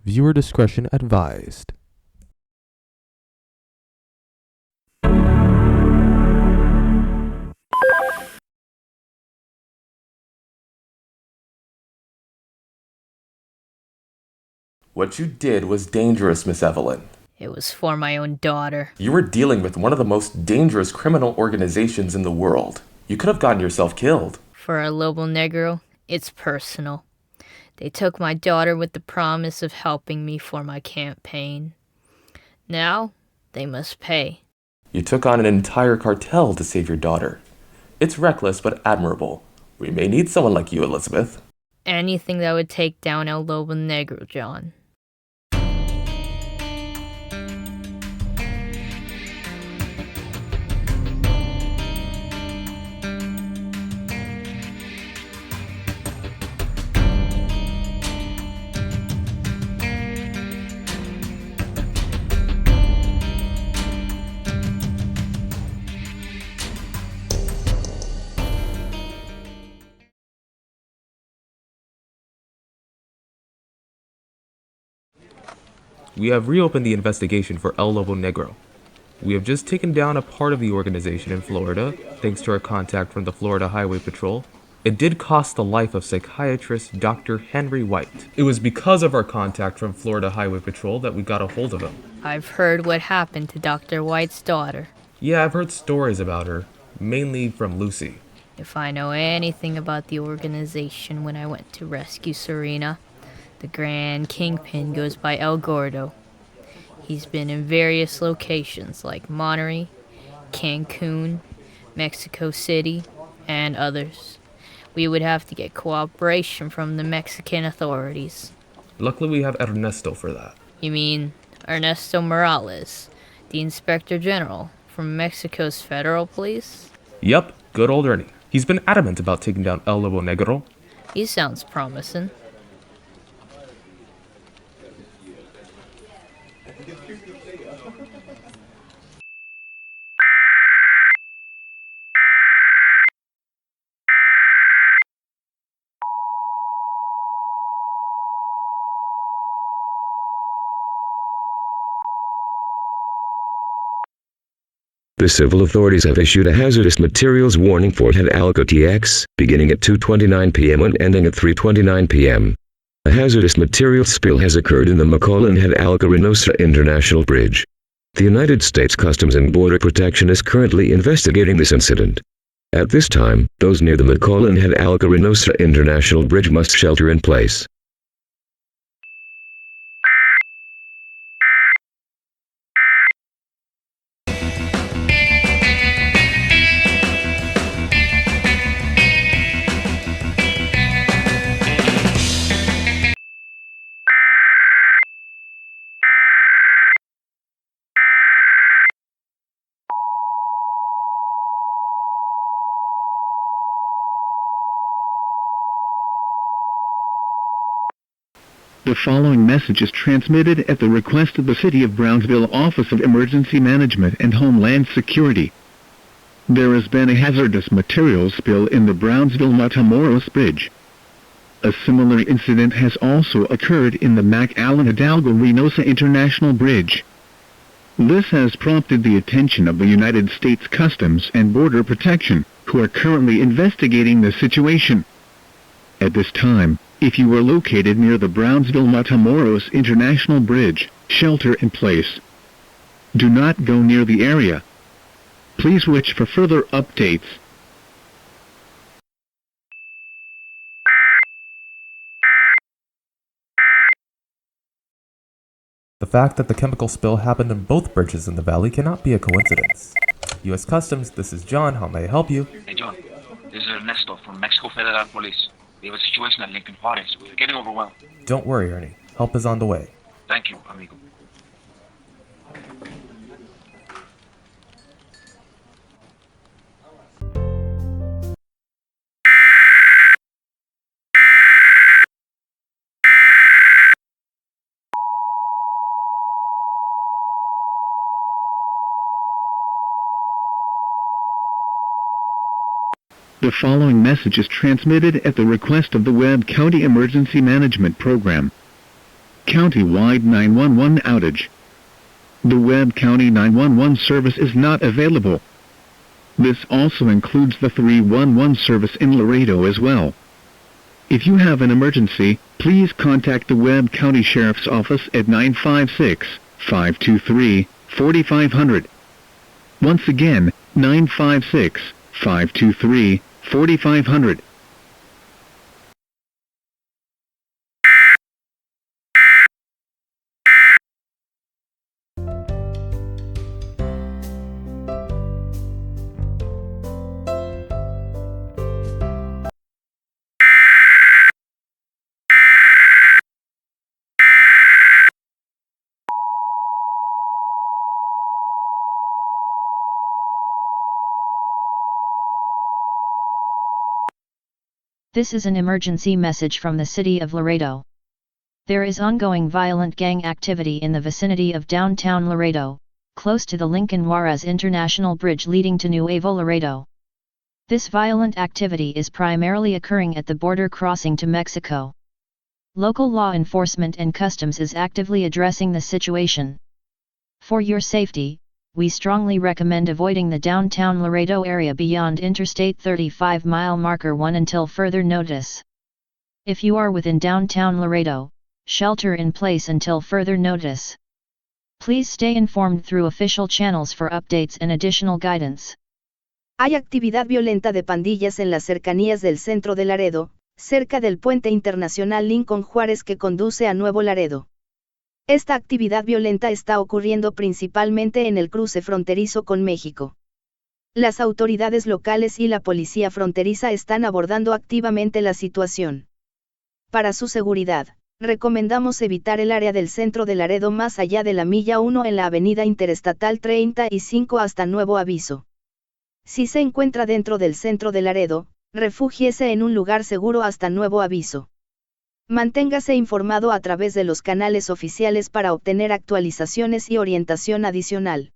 Viewer discretion advised. What you did was dangerous, Miss Evelyn. It was for my own daughter. You were dealing with one of the most dangerous criminal organizations in the world. You could have gotten yourself killed. For a Lobo Negro, it's personal. They took my daughter with the promise of helping me for my campaign. Now, they must pay. You took on an entire cartel to save your daughter. It's reckless but admirable. We may need someone like you, Elizabeth. Anything that would take down El Lobo Negro, John. We have reopened the investigation for El Lobo Negro. We have just taken down a part of the organization in Florida, thanks to our contact from the Florida Highway Patrol. It did cost the life of psychiatrist Dr. Henry White. It was because of our contact from Florida Highway Patrol that we got a hold of him. I've heard what happened to Dr. White's daughter. Yeah, I've heard stories about her, mainly from Lucy. If I know anything about the organization when I went to rescue Serena, the Grand Kingpin goes by El Gordo. He's been in various locations like Monterey, Cancun, Mexico City, and others. We would have to get cooperation from the Mexican authorities. Luckily we have Ernesto for that. You mean Ernesto Morales, the Inspector General from Mexico's federal police? Yep, good old Ernie. He's been adamant about taking down El Lobo Negro. He sounds promising. The civil authorities have issued a hazardous materials warning for Head Alca TX, beginning at 2:29 p.m. and ending at 3:29 p.m. A hazardous materials spill has occurred in the McAllen Head Alca Reynosa International Bridge. The United States Customs and Border Protection is currently investigating this incident. At this time, those near the McAllen Head Alca Reynosa International Bridge must shelter in place. The following message is transmitted at the request of the City of Brownsville Office of Emergency Management and Homeland Security. There has been a hazardous materials spill in the Brownsville-Matamoros Bridge. A similar incident has also occurred in the McAllen-Hidalgo-Reynosa International Bridge. This has prompted the attention of the United States Customs and Border Protection, who are currently investigating the situation. At this time, if you are located near the Brownsville-Matamoros International Bridge, shelter in place. Do not go near the area. Please watch for further updates. The fact that the chemical spill happened in both bridges in the valley cannot be a coincidence. U.S. Customs, this is John. How may I help you? Hey John, this is Ernesto from Mexico Federal Police. We have a situation at Lincoln Juarez. We're getting overwhelmed. Don't worry, Ernie. Help is on the way. Thank you, amigo. The following message is transmitted at the request of the Webb County Emergency Management Program. county-wide 911 outage. The Webb County 911 service is not available. This also includes the 311 service in Laredo as well. If you have an emergency, please contact the Webb County Sheriff's Office at 956-523-4500. Once again, 956-523-4500. This is an emergency message from the city of Laredo. There is ongoing violent gang activity in the vicinity of downtown Laredo, close to the Lincoln Juarez International Bridge leading to Nuevo Laredo. This violent activity is primarily occurring at the border crossing to Mexico. Local law enforcement and customs is actively addressing the situation. For your safety, we strongly recommend avoiding the downtown Laredo area beyond Interstate 35 mile marker 1 until further notice. If you are within downtown Laredo, shelter in place until further notice. Please stay informed through official channels for updates and additional guidance. Hay actividad violenta de pandillas en las cercanías del centro de Laredo, cerca del puente internacional Lincoln Juárez que conduce a Nuevo Laredo. Esta actividad violenta está ocurriendo principalmente en el cruce fronterizo con México. Las autoridades locales y la policía fronteriza están abordando activamente la situación. Para su seguridad, recomendamos evitar el área del centro de Laredo más allá de la milla 1 en la avenida Interestatal 35 hasta nuevo aviso. Si se encuentra dentro del centro de Laredo, refúgiese en un lugar seguro hasta nuevo aviso. Manténgase informado a través de los canales oficiales para obtener actualizaciones y orientación adicional.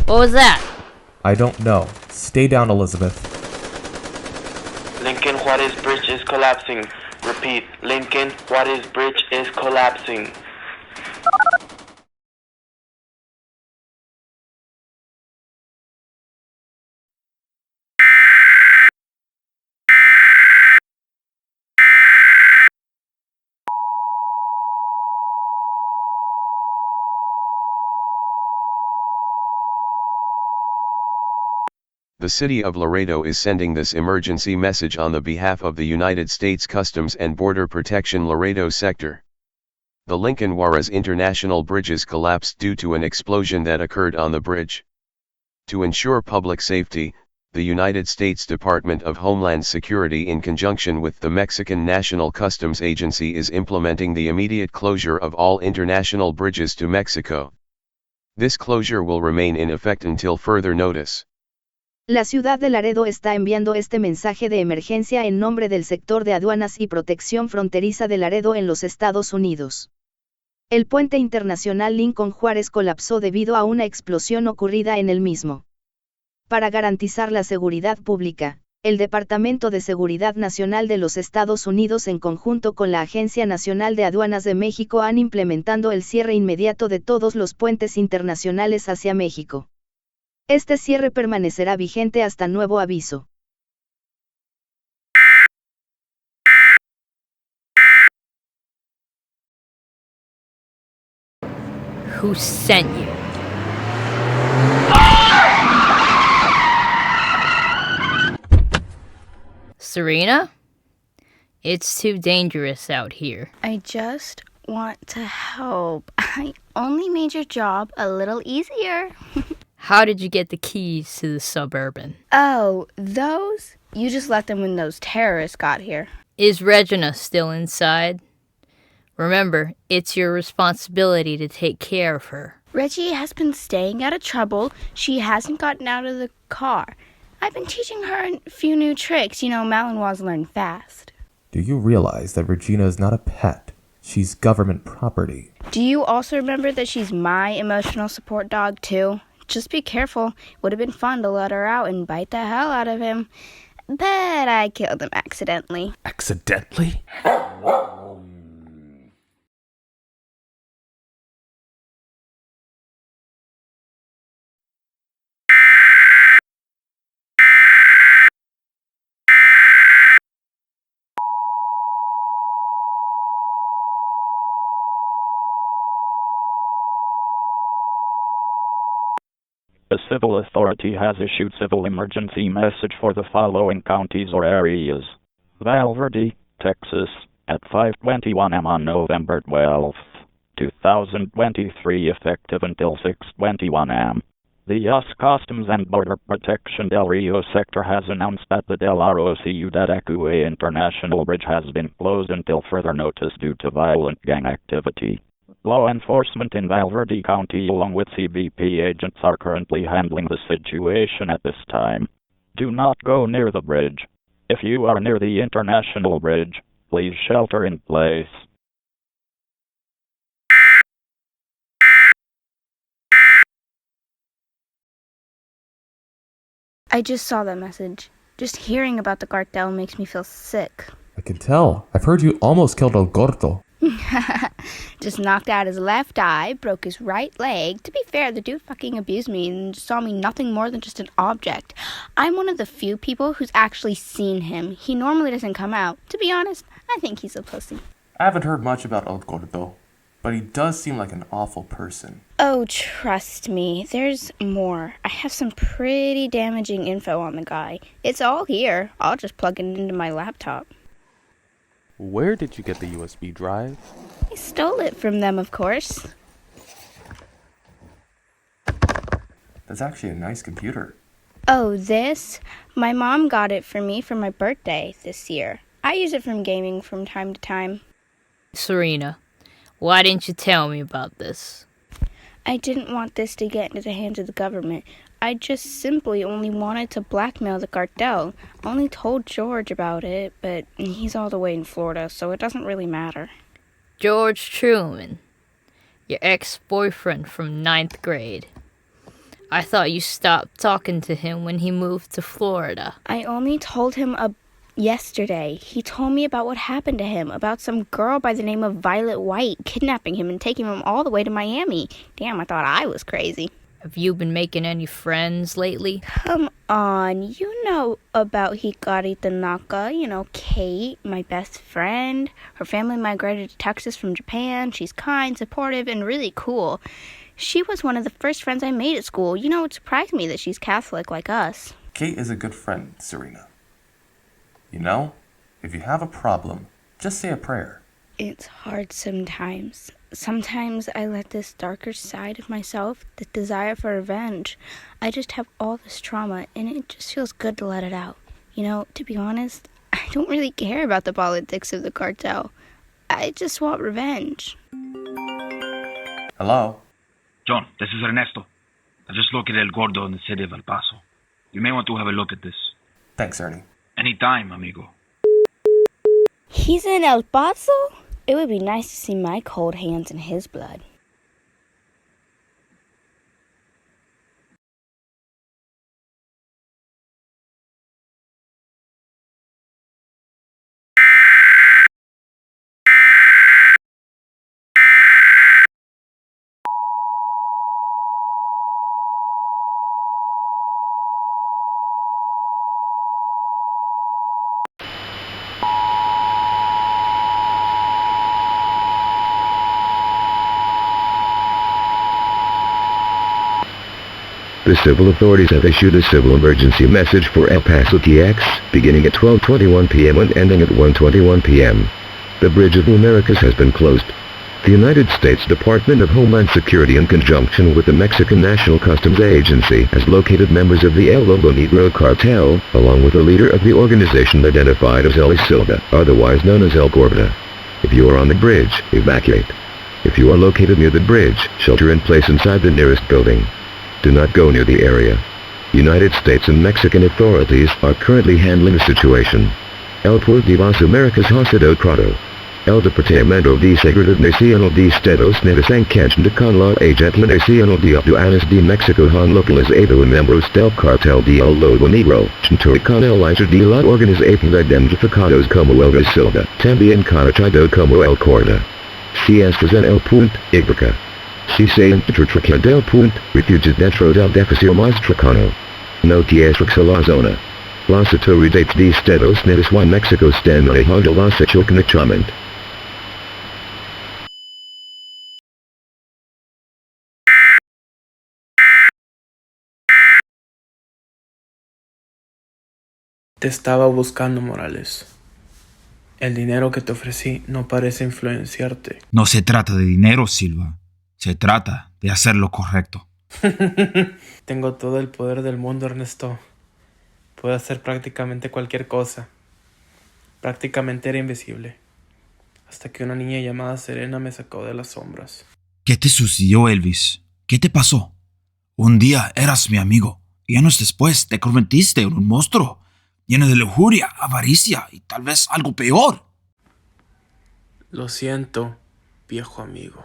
What was that? I don't know. Stay down, Elizabeth. Lincoln Juarez Bridge is collapsing. Repeat, Lincoln Juarez Bridge is collapsing. The city of Laredo is sending this emergency message on the behalf of the United States Customs and Border Protection Laredo sector. The Lincoln Juarez International Bridges collapsed due to an explosion that occurred on the bridge. To ensure public safety, the United States Department of Homeland Security in conjunction with the Mexican National Customs Agency is implementing the immediate closure of all international bridges to Mexico. This closure will remain in effect until further notice. La ciudad de Laredo está enviando este mensaje de emergencia en nombre del sector de aduanas y protección fronteriza de Laredo en los Estados Unidos. El puente internacional Lincoln Juárez colapsó debido a una explosión ocurrida en el mismo. Para garantizar la seguridad pública, el Departamento de Seguridad Nacional de los Estados Unidos en conjunto con la Agencia Nacional de Aduanas de México han implementado el cierre inmediato de todos los puentes internacionales hacia México. Este cierre permanecerá vigente hasta nuevo aviso. Who sent you? Serena? It's too dangerous out here. I just want to help. I only made your job a little easier. How did you get the keys to the Suburban? Oh, those? You just left them when those terrorists got here. Is Regina still inside? Remember, it's your responsibility to take care of her. Reggie has been staying out of trouble. She hasn't gotten out of the car. I've been teaching her a few new tricks. You know, Malinois learn fast. Do you realize that Regina is not a pet? She's government property. Do you also remember that she's my emotional support dog, too? Just be careful. Would have been fun to let her out and bite the hell out of him. But I killed him accidentally. Accidentally? A civil authority has issued civil emergency message for the following counties or areas. Val Verde, Texas, at 5:21 am on November 12, 2023, effective until 6:21 am. The U.S. Customs and Border Protection Del Rio sector has announced that the Del Aro Ciudad Acue International Bridge has been closed until further notice due to violent gang activity. Law enforcement in Val Verde County along with CBP agents are currently handling the situation at this time. Do not go near the bridge. If you are near the international bridge, please shelter in place. I just saw that message. Just hearing about the cartel makes me feel sick. I can tell. I've heard you almost killed El Gordo. Just knocked out his left eye, broke his right leg. To be fair, the dude fucking abused me and saw me nothing more than just an object. I'm one of the few people who's actually seen him. He normally doesn't come out. To be honest, I think he's a pussy. I haven't heard much about El Gordo, but he does seem like an awful person. Oh, trust me, there's more. I have some pretty damaging info on the guy. It's all here. I'll just plug it into my laptop. Where did you get the USB drive? I stole it from them, of course. That's actually a nice computer. Oh, this? My mom got it for me for my birthday this year. I use it from gaming from time to time. Serena, why didn't you tell me about this? I didn't want this to get into the hands of the government. I just simply only wanted to blackmail the cartel. I only told George about it, but he's all the way in Florida, so it doesn't really matter. George Truman, your ex-boyfriend from 9th grade. I thought you stopped talking to him when he moved to Florida. I only told him yesterday. He told me about what happened to him, about some girl by the name of Violet White kidnapping him and taking him all the way to Miami. Damn, I thought I was crazy. Have you been making any friends lately? Come on, you know about Hikari Tanaka, Kate, my best friend. Her family migrated to Texas from Japan. She's kind, supportive, and really cool. She was one of the first friends I made at school. It surprised me that she's Catholic like us. Kate is a good friend, Serena. If you have a problem, just say a prayer. It's hard sometimes. Sometimes I let this darker side of myself, the desire for revenge. I just have all this trauma, and it just feels good to let it out. To be honest, I don't really care about the politics of the cartel. I just want revenge. Hello? John, this is Ernesto. I just located El Gordo in the city of El Paso. You may want to have a look at this. Thanks, Ernie. Anytime, amigo. He's in El Paso? It would be nice to see my cold hands in his blood. The civil authorities have issued a civil emergency message for El Paso, TX, beginning at 12:21 p.m. and ending at 1:21 p.m. The Bridge of the Americas has been closed. The United States Department of Homeland Security, in conjunction with the Mexican National Customs Agency, has located members of the El Lobo Negro cartel, along with the leader of the organization identified as El Silva, otherwise known as El Gordo. If you are on the bridge, evacuate. If you are located near the bridge, shelter in place inside the nearest building. Do not go near the area. United States and Mexican authorities are currently handling the situation. El por Vivace Americas Hosado Prado. El Departamento de Seguridad Nacional de Estados Unidos encuentra con la Agent Nacional de Aduanas de México han localizado miembros del cartel de El Lobo Negro, junto con el líder de la organización identificados como El Silva, también conocido como El Corda. Si estás en el punto, Ibrica. Si se encuentra del punto, refugios dentro del edificio más cercano. No te acerques a la zona. Las autoridades de Estados Unidos y México están manejando la situación actualmente. Te estaba buscando, Morales. El dinero que te ofrecí no parece influenciarte. No se trata de dinero, Silva. Se trata de hacer lo correcto. Tengo todo el poder del mundo, Ernesto. Puedo hacer prácticamente cualquier cosa. Prácticamente era invisible. Hasta que una niña llamada Serena me sacó de las sombras. ¿Qué te sucedió, Elvis? ¿Qué te pasó? Un día eras mi amigo y años después te convertiste en un monstruo, lleno de lujuria, avaricia y tal vez algo peor. Lo siento, viejo amigo.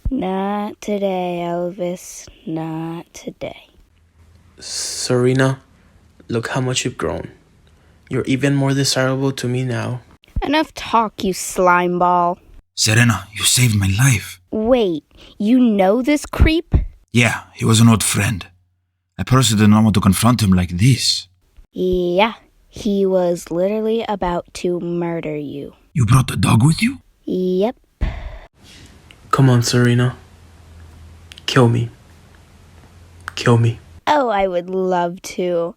Not today, Elvis. Not today. Serena, look how much you've grown. You're even more desirable to me now. Enough talk, you slime ball. Serena, you saved my life. Wait, you know this creep? Yeah, he was an old friend. I personally did not want to confront him like this. Yeah, he was literally about to murder you. You brought the dog with you? Yep. Come on, Serena. Kill me. Kill me. Oh, I would love to.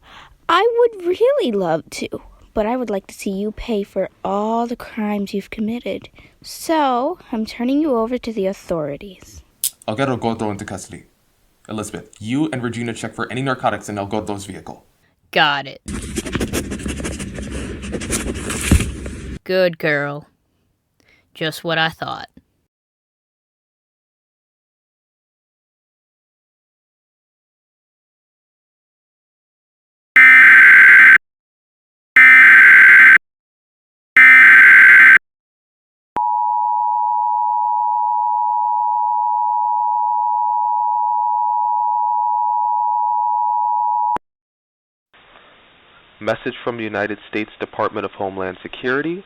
I would really love to. But I would like to see you pay for all the crimes you've committed. So, I'm turning you over to the authorities. I'll get El Gordo into custody. Elizabeth, you and Regina check for any narcotics in El Gordo's vehicle. Got it. Good girl. Just what I thought. Message from the United States Department of Homeland Security.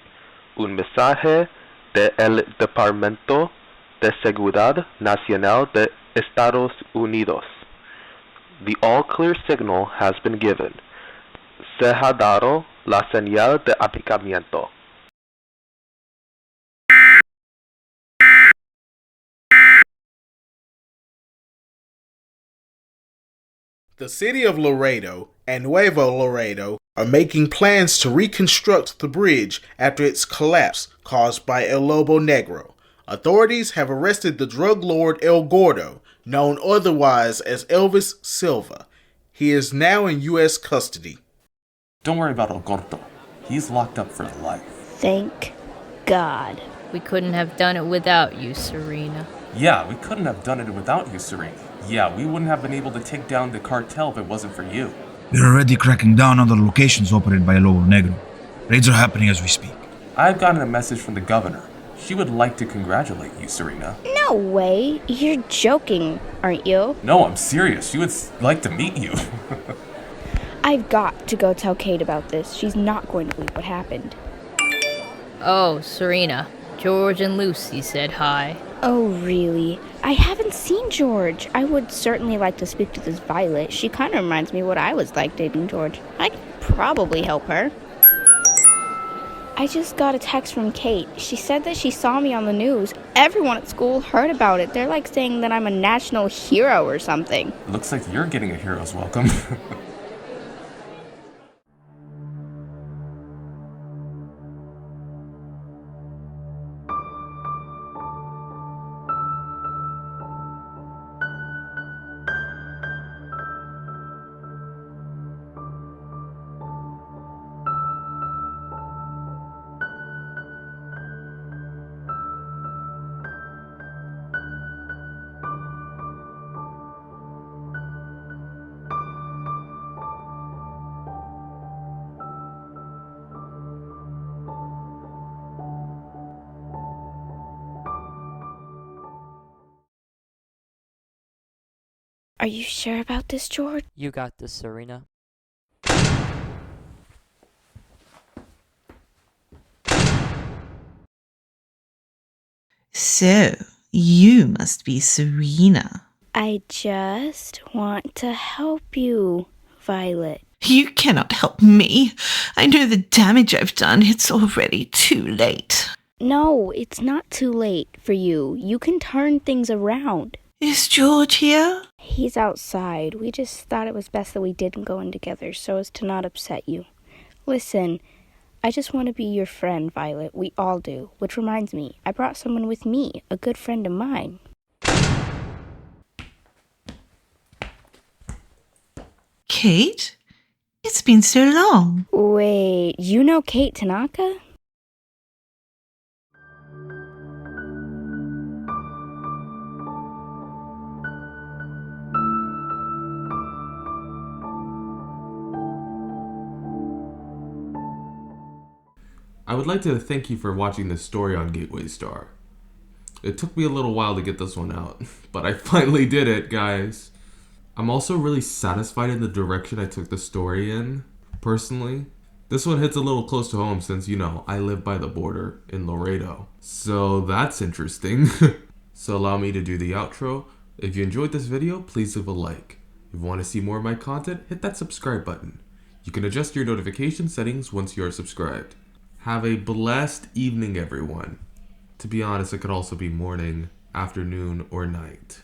Un mensaje de el Departamento de Seguridad Nacional de Estados Unidos. The all-clear signal has been given. Se ha dado la señal de aplicamiento. The city of Laredo and Nuevo Laredo are making plans to reconstruct the bridge after its collapse caused by El Lobo Negro. Authorities have arrested the drug lord El Gordo, known otherwise as Elvis Silva. He is now in U.S. custody. Don't worry about El Gordo. He's locked up for life. Thank God. We couldn't have done it without you, Serena. Yeah, we couldn't have done it without you, Serena. Yeah, we wouldn't have been able to take down the cartel if it wasn't for you. We're already cracking down on the locations operated by Lobo Negro. Raids are happening as we speak. I've gotten a message from the governor. She would like to congratulate you, Serena. No way. You're joking, aren't you? No, I'm serious. She would like to meet you. I've got to go tell Kate about this. She's not going to believe what happened. Oh, Serena. George and Lucy said hi. Oh, really? I haven't seen George. I would certainly like to speak to this Violet. She kind of reminds me what I was like dating George. I could probably help her. I just got a text from Kate. She said that she saw me on the news. Everyone at school heard about it. They're like saying that I'm a national hero or something. Looks like you're getting a hero's welcome. Are you sure about this, George? You got this, Serena. So, you must be Serena. I just want to help you, Violet. You cannot help me. I know the damage I've done. It's already too late. No, it's not too late for you. You can turn things around. Is George here? He's outside. We just thought it was best that we didn't go in together so as to not upset you. Listen, I just want to be your friend, Violet. We all do. Which reminds me, I brought someone with me, a good friend of mine. Kate? It's been so long. Wait, you know Kate Tanaka? I would like to thank you for watching this story on Gateway Star. It took me a little while to get this one out, but I finally did it, guys. I'm also really satisfied in the direction I took the story in, personally. This one hits a little close to home since, you know, I live by the border in Laredo. So that's interesting. So allow me to do the outro. If you enjoyed this video, please leave a like. If you want to see more of my content, hit that subscribe button. You can adjust your notification settings once you are subscribed. Have a blessed evening, everyone. To be honest, it could also be morning, afternoon, or night.